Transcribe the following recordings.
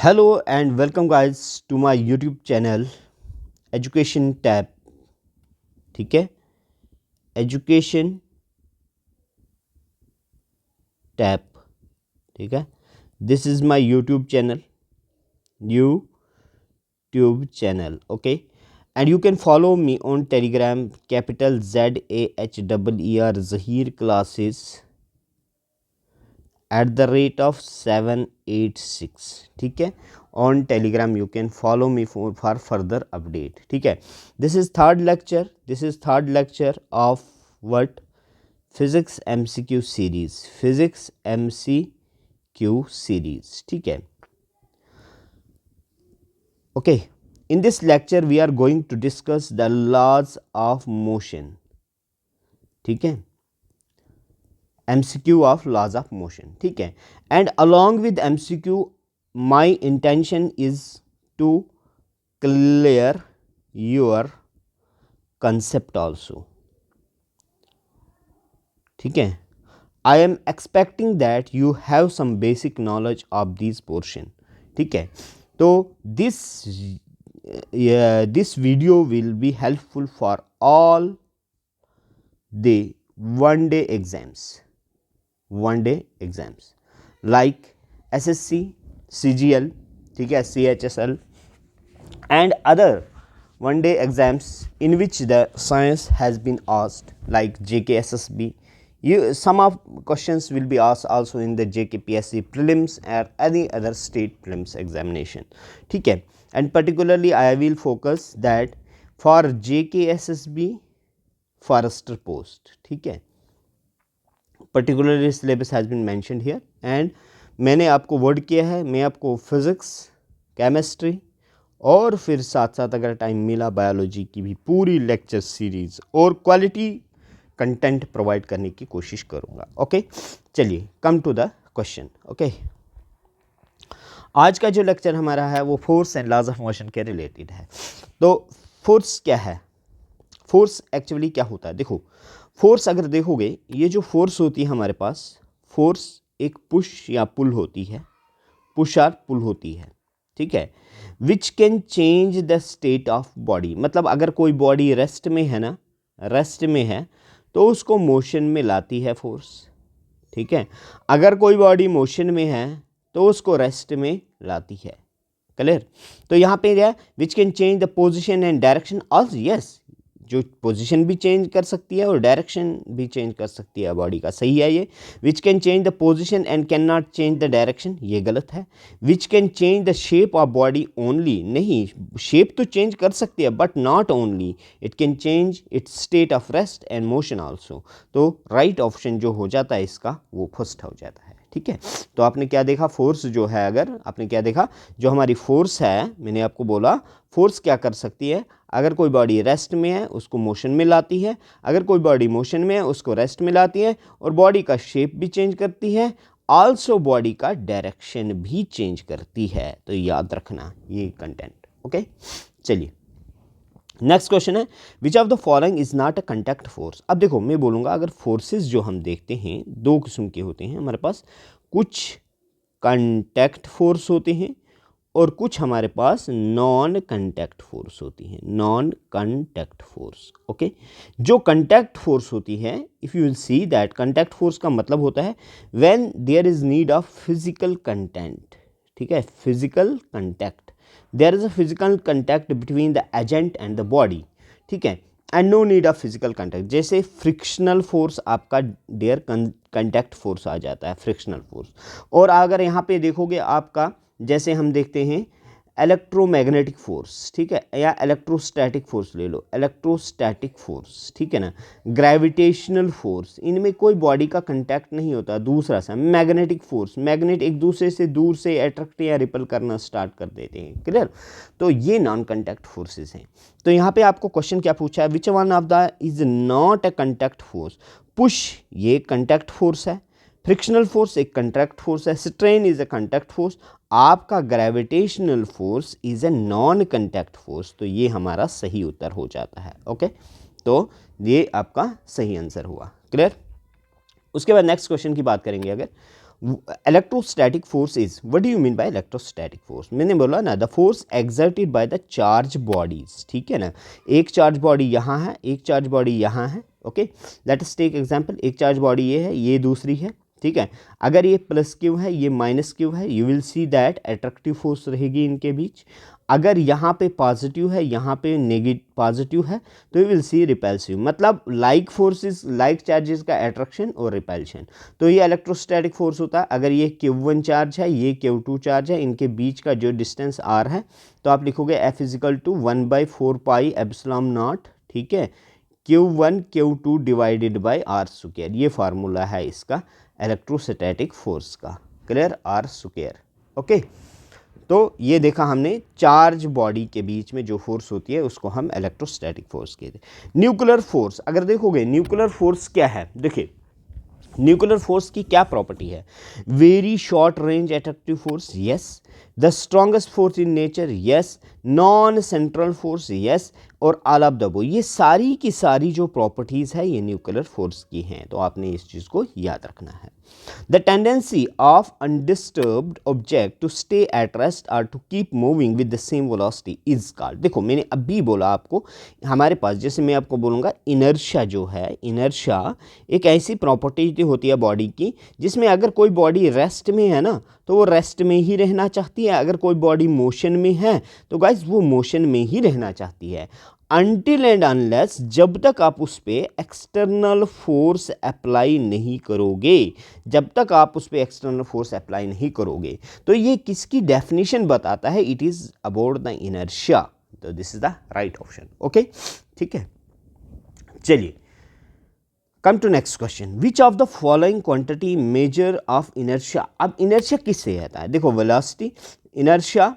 Hello and welcome guys to my YouTube channel Education Tab. ठीक है, Education Tab. ठीक है, this is my YouTube channel. Okay, and you can follow me on Telegram capital ZAHER Zahir classes @ 786. ठीक है, on Telegram you can follow me for further update. ठीक है, this is third lecture of what physics MCQ series. ठीक है, okay, in this lecture we are going to discuss the laws of motion. ठीक है, MCQ of laws of motion. ठीक है, and along with MCQ my intention is to clear your concept also. ठीक है, I am expecting that you have some basic knowledge of this portion. ठीक है, तो this video will be helpful for all the one day exams like SSC, CGL, ठीक है, CHSL and other one day exams in which the science has been asked like JKSSB. Some of questions will be asked also in the JKPSC prelims or any other state prelims examination. ठीक है, and particularly I will focus that for JKSSB forester post. ठीक है, particularly syllabus has been mentioned here and मैंने आपको word किया है, मैं आपको फिज़िक्स, केमिस्ट्री और फिर साथ साथ अगर टाइम मिला बायोलॉजी की भी पूरी लेक्चर सीरीज़ और क्वालिटी कंटेंट प्रोवाइड करने की कोशिश करूँगा. ओके, चलिए come to the question. Okay, आज का जो लेक्चर हमारा है वो force and laws of motion के रिलेटेड है. तो फोर्स क्या है, फोर्स एक्चुअली क्या होता है. देखो, फोर्स अगर देखोगे, ये जो फोर्स होती है हमारे पास, फोर्स एक पुश या पुल होती है, पुश और पुल होती है. ठीक है, which can change the state of body. मतलब अगर कोई बॉडी रेस्ट में है ना, रेस्ट में है तो उसको मोशन में लाती है फोर्स. ठीक है, अगर कोई बॉडी मोशन में है तो उसको रेस्ट में लाती है. क्लियर. तो यहाँ पे क्या है, which can change the position and direction also. Yes, जो पोजीशन भी चेंज कर सकती है और डायरेक्शन भी चेंज कर सकती है बॉडी का. सही है ये. Which can change the position and can not change the direction, ये गलत है. Which can change the shape of body only, नहीं, शेप तो चेंज कर सकती है but not only, it can change it's state of rest and motion also. तो right option जो हो जाता है इसका वो फर्स्ट हो जाता है. ठीक है, तो आपने क्या देखा, फोर्स जो है, अगर आपने क्या देखा, जो हमारी फोर्स है, मैंने आपको बोला फोर्स क्या कर सकती है, अगर कोई बॉडी रेस्ट में है उसको मोशन में लाती है, अगर कोई बॉडी मोशन में है उसको रेस्ट में लाती है, और बॉडी का शेप भी चेंज करती है, आल्सो बॉडी का डायरेक्शन भी चेंज करती है. तो याद रखना ये कंटेंट. ओके, चलिए नेक्स्ट क्वेश्चन है, which of the following is not a contact force. अब देखो, मैं बोलूँगा अगर फोर्सेस जो हम देखते हैं दो किस्म के होते हैं हमारे पास, कुछ कंटैक्ट फोर्स होते हैं और कुछ हमारे पास नॉन कंटैक्ट फोर्स होती हैं. Non contact force. ओके, जो कंटैक्ट फोर्स होती है, if you will see that contact force का मतलब होता है when there is need of physical content. ठीक है, physical contact, there is a physical contact between the agent and the body. ठीक है, and no need of physical contact. जैसे frictional force आपका डियर कंटैक्ट फोर्स आ जाता है, frictional force. और अगर यहाँ पे देखोगे आपका, जैसे हम देखते हैं इलेक्ट्रोमैग्नेटिक फोर्स, ठीक है, या इलेक्ट्रोस्टैटिक फोर्स ले लो, इलेक्ट्रोस्टैटिक फोर्स, ठीक है ना, ग्रेविटेशनल फोर्स, इनमें कोई बॉडी का कांटेक्ट नहीं होता. दूसरा सा मैग्नेटिक फोर्स, मैग्नेट एक दूसरे से दूर से अट्रैक्ट या रिपल करना स्टार्ट कर देते हैं. क्लियर. तो ये नॉन कंटैक्ट फोर्सेस हैं. तो यहाँ पे आपको क्वेश्चन क्या पूछा है, which one of the is not a contact force. Push ये कंटैक्ट फोर्स है, फ्रिक्शनल फोर्स एक कंटैक्ट फोर्स है, strain is a contact force, आपका gravitational force is a non contact force. तो ये हमारा सही उत्तर हो जाता है. ओके, तो ये आपका सही आंसर हुआ. क्लियर. उसके बाद नेक्स्ट क्वेश्चन की बात करेंगे. अगर electrostatic force is, what do you mean by electrostatic force? मैंने बोला ना the force exerted by the charge bodies, ठीक है ना। एक चार्ज बॉडी यहाँ है, एक चार्ज बॉडी यहाँ है, okay. Let us take example, एक चार्ज बॉडी ये है, ये दूसरी है, ठीक है। अगर ये प्लस क्यू है, ये माइनस क्यू है, you will see that attractive force रहेगी इनके बीच। अगर यहाँ पे पॉजिटिव है, यहाँ पे नेगेटिव पॉजिटिव है, तो यू विल सी रिपल्सिव, मतलब लाइक फोर्सेस, लाइक चार्जेस का अट्रैक्शन और रिपल्शन। तो ये इलेक्ट्रोस्टैटिक फोर्स होता है। अगर ये Q1 चार्ज है, ये Q2 चार्ज है, इनके बीच का जो डिस्टेंस r है, तो आप लिखोगे F = 1/4πε0, ठीक है, Q1 Q2 divided by r²। ये फार्मूला है इसका इलेक्ट्रोस्टैटिक फोर्स का, क्लियर, r², ओके। तो ये देखा हमने, चार्ज बॉडी के बीच में जो फोर्स होती है उसको हम इलेक्ट्रोस्टैटिक फोर्स कहते हैं। न्यूक्लियर फोर्स, अगर देखोगे न्यूक्लियर फोर्स क्या है, देखिए न्यूक्लियर फोर्स की क्या प्रॉपर्टी है? Very short range attractive force, yes. The strongest force in nature, yes. Non central force, yes. और ऑल ऑफ द अबव, ये सारी की सारी जो प्रॉपर्टीज़ है ये न्यूक्लियर फोर्स की हैं, तो आपने इस चीज़ को याद रखना है। The tendency of undisturbed object to stay at rest और to keep moving with the same velocity is called, देखो मैंने अभी बोला आपको, हमारे पास जैसे मैं आपको बोलूँगा इनर्शिया जो है, इनर्शिया एक ऐसी प्रॉपर्टी होती है बॉडी की जिसमें अगर कोई बॉडी रेस्ट में है ना तो वो रेस्ट में ही रहना चाहती है, अगर कोई बॉडी मोशन में है तो गाइस वो मोशन में ही रहना चाहती है, अनटिल एंड अनलेस, जब तक आप उस पर एक्सटर्नल फोर्स अप्लाई नहीं करोगे, जब तक आप उस पर एक्सटर्नल फोर्स अप्लाई नहीं करोगे। तो ये किसकी डेफिनेशन बताता है? It is about the inertia, तो this is the right option, okay, ठीक है। चलिए, come to next question, which of the following quantity measure of inertia? अब इनर्शिया किससे आता है? देखो वेलोसिटी, इनर्शिया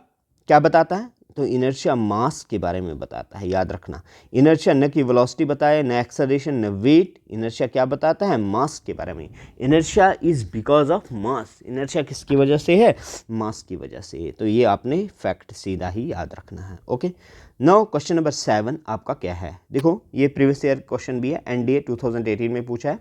क्या बताता है? तो इनर्शिया मास के बारे में बताता है, याद रखना। इनर्शिया न कि वेलोसिटी बताए, न एक्सेलरेशन, न वेट। इनर्शिया क्या बताता है? मास के बारे में। Inertia is because of mass, inertia किसकी वजह से है? मास की वजह से। तो ये आपने फैक्ट सीधा ही याद रखना है, ओके। नाउ क्वेश्चन नंबर 7 आपका क्या है? देखो ये प्रीवियस ईयर क्वेश्चन भी है, NDA 2018 में पूछा है।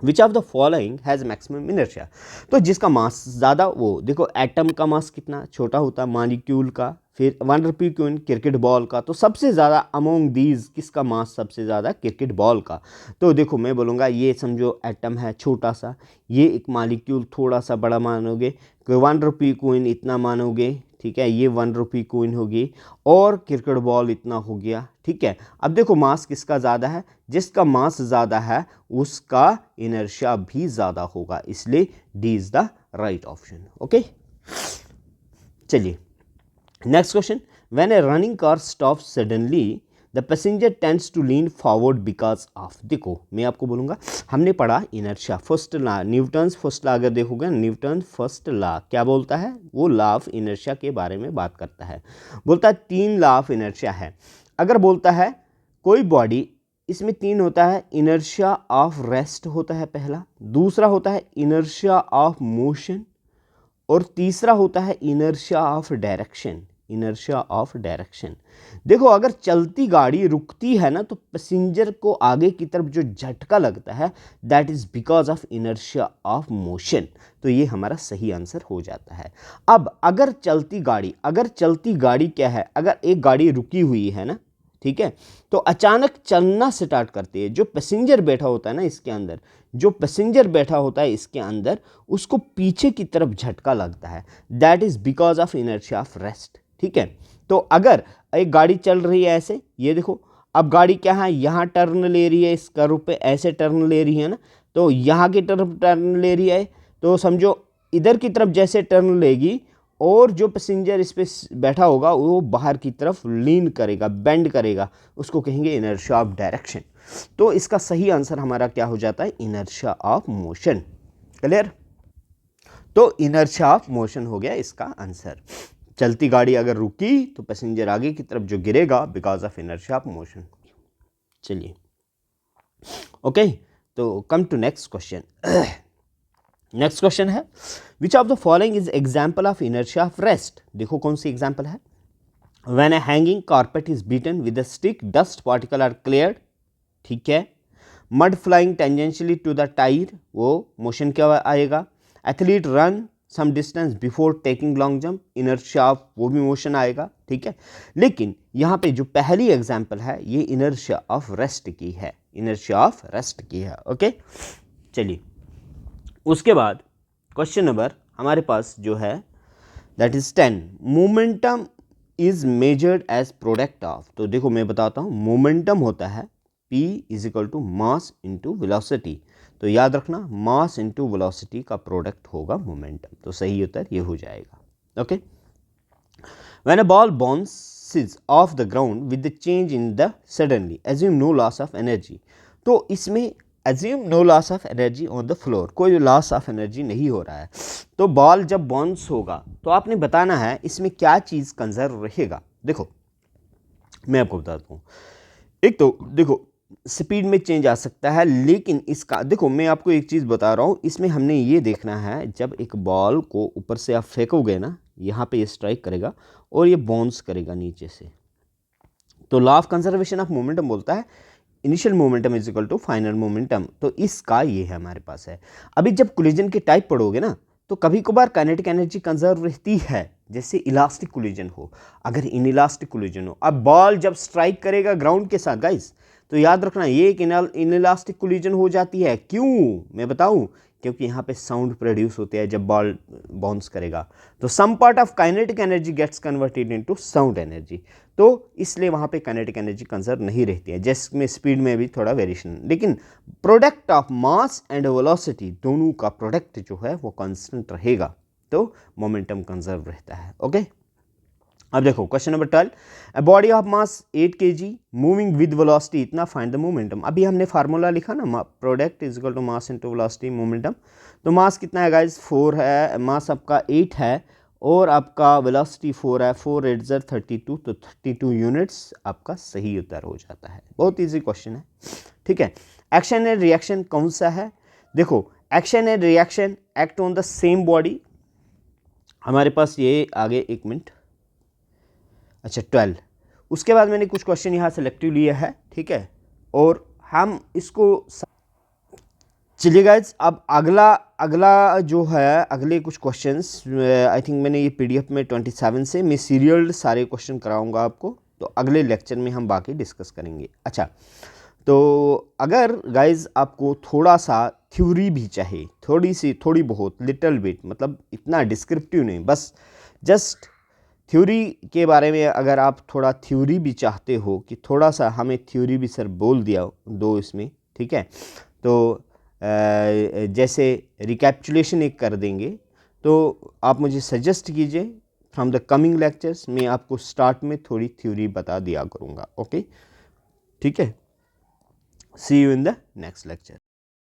Which of the following has maximum inertia? तो जिसका मास ज़्यादा, वो देखो एटम का मास कितना छोटा होता है, मॉलिक्यूल का, फिर 1 रुपये कॉइन क्रिकेट बॉल का, तो सबसे ज़्यादा अमोंग दीज किसका मास सबसे ज़्यादा? क्रिकेट बॉल का। तो देखो मैं बोलूँगा ये समझो एटम है छोटा सा, ये एक मॉलिक्यूल थोड़ा सा बड़ा मानोगे, 1 रुपये कॉइन इतना मानोगे, ठीक है, ये 1 रुपये कॉइन होगी, और क्रिकेट बॉल इतना हो गया, ठीक है। अब देखो मास किसका ज़्यादा है? जिसका मास ज़्यादा है उसका इनर्शिया भी ज़्यादा होगा, इसलिए D is the right option, okay. चलिए next question, when a running car stop suddenly the passenger tends to lean forward because of, देखो मैं आपको बोलूँगा, हमने पढ़ा inertia first law, Newton's first law, अगर देखोगे न्यूटन फर्स्ट लॉ क्या बोलता है? वो लॉ ऑफ इनर्शिया के बारे में बात करता है, बोलता है 3 लॉ ऑफ इनर्शिया है। अगर बोलता है कोई बॉडी, इसमें 3 होता है, इनर्शिया ऑफ रेस्ट होता है पहला, दूसरा होता है इनर्शिया ऑफ मोशन, और तीसरा होता है inertia of direction, inertia of direction. देखो अगर चलती गाड़ी रुकती है ना तो पैसेंजर को आगे की तरफ जो झटका लगता है that is because of inertia of motion, तो ये हमारा सही आंसर हो जाता है। अब अगर चलती गाड़ी क्या है? अगर एक गाड़ी रुकी हुई है ना, ठीक है, तो अचानक चलना स्टार्ट करती है, जो पैसेंजर बैठा होता है ना इसके अंदर, जो पैसेंजर बैठा होता है इसके अंदर, उसको पीछे की तरफ झटका लगता है, that is because of inertia of rest, ठीक है। तो अगर एक गाड़ी चल रही है ऐसे, ये देखो अब गाड़ी क्या है, यहाँ टर्न ले रही है, इस कर्व पे ऐसे टर्न ले रही है ना, तो यहाँ की तरफ टर्न ले रही है, तो समझो इधर की तरफ जैसे टर्न लेगी और जो पैसेंजर इस पे बैठा होगा वो बाहर की तरफ लीन करेगा, बेंड करेगा, उसको कहेंगे इनर्शिया ऑफ डायरेक्शन। तो इसका सही आंसर हमारा क्या हो जाता है? Inertia of motion, clear. तो इनर्शिया ऑफ मोशन हो गया इसका आंसर। चलती गाड़ी अगर रुकी तो पैसेंजर आगे की तरफ जो गिरेगा because of inertia of motion. चलिए ओके, तो come to next question. Next question है which of the following is example of inertia of rest? देखो कौन सी एग्जाम्पल है। When a hanging carpet is beaten with a stick dust particle are cleared, ठीक है। Mud flying tangentially to the tyre, वो motion क्या आएगा। Athlete run some distance before taking long jump, inertia of वो भी motion आएगा, ठीक है। लेकिन यहाँ पे जो पहली एग्जाम्पल है ये इनर्शिया ऑफ रेस्ट की है, इनर्शिया ऑफ रेस्ट की है, ओके। चलिए उसके बाद क्वेश्चन नंबर हमारे पास जो है that is 10, momentum is measured as product of. तो देखो मैं बताता हूँ, मोमेंटम होता है P is equal to mass into velocity. तो याद रखना मास इंटू वेलोसिटी का प्रोडक्ट होगा मोमेंटम। तो सही उत्तर ये हो जाएगा, okay. When a ball bounces off the ground with the change in the suddenly assume no loss of energy. तो इसमें assume no loss of energy on the floor, कोई लॉस ऑफ एनर्जी नहीं हो रहा है। तो बॉल जब bounce होगा तो आपने बताना है इसमें क्या चीज़ कंजर्व रहेगा। देखो मैं आपको बताता हूँ, एक तो देखो स्पीड में चेंज आ सकता है, लेकिन इसका देखो मैं आपको एक चीज़ बता रहा हूँ, इसमें हमने ये देखना है जब एक बॉल को ऊपर से आप फेंकोगे ना, यहाँ पे ये स्ट्राइक करेगा और ये बाउंस करेगा नीचे से, तो law of conservation of momentum बोलता है initial momentum is equal to final momentum. तो इसका ये है हमारे पास है। अभी जब कोलिजन के टाइप पढ़ोगे ना तो कभी कभार काइनेटिक एनर्जी कंजर्व रहती है, जैसे इलास्टिक कोलिजन हो, अगर इन इलास्टिक कोलिजन हो। अब बॉल जब स्ट्राइक करेगा ग्राउंड के साथ गाइस, तो याद रखना ये एक इनइलास्टिक कोलिजन हो जाती है। क्यों मैं बताऊं, क्योंकि यहाँ पे साउंड प्रोड्यूस होते हैं जब बॉल बाउंस करेगा, तो some part of kinetic energy gets converted into sound energy. तो इसलिए वहाँ पे काइनेटिक एनर्जी कंजर्व नहीं रहती है, जिसमें स्पीड में भी थोड़ा वेरिएशन, लेकिन product of mass and velocity दोनों का प्रोडक्ट जो है वो कांस्टेंट रहेगा, तो मोमेंटम कंजर्व रहता है, ओके। अब देखो question number 12, a body of mass 8 kg moving with velocity इतना फाइंड द मोमेंटम। अभी हमने फार्मूला लिखा ना, product is equal to mass into velocity momentum. तो मास कितना है गाइस 4 है, मास आपका 8 है और आपका वेलोसिटी 4 है, 4 8 32, तो 32 यूनिट्स आपका सही उत्तर हो जाता है। बहुत ईजी क्वेश्चन है, ठीक है। एक्शन एंड रिएक्शन कौन सा है, देखो action and reaction act on the same body. हमारे पास ये आगे एक मिनट, अच्छा 12। उसके बाद मैंने कुछ क्वेश्चन यहाँ सेलेक्टिव लिया है, ठीक है, और हम इसको चलिए गाइज अब अगला जो है अगले कुछ क्वेश्चंस आई थिंक मैंने ये पीडीएफ में 27 से मैं सीरियल सारे क्वेश्चन कराऊंगा आपको, तो अगले लेक्चर में हम बाकी डिस्कस करेंगे। अच्छा तो अगर गाइज आपको थोड़ा सा थ्योरी भी चाहिए, थोड़ी बहुत लिटिल बिट, मतलब इतना डिस्क्रिप्टिव नहीं, बस जस्ट थ्योरी के बारे में अगर आप थोड़ा थ्योरी भी चाहते हो कि थोड़ा सा हमें थ्योरी भी सर बोल दिया दो इसमें, ठीक है, तो जैसे रिकैप्चुलेशन एक कर देंगे, तो आप मुझे सजेस्ट कीजिए फ्रॉम द कमिंग लेक्चर्स, मैं आपको स्टार्ट में थोड़ी थ्योरी बता दिया करूँगा, ओके, ठीक है। See you in the next lecture.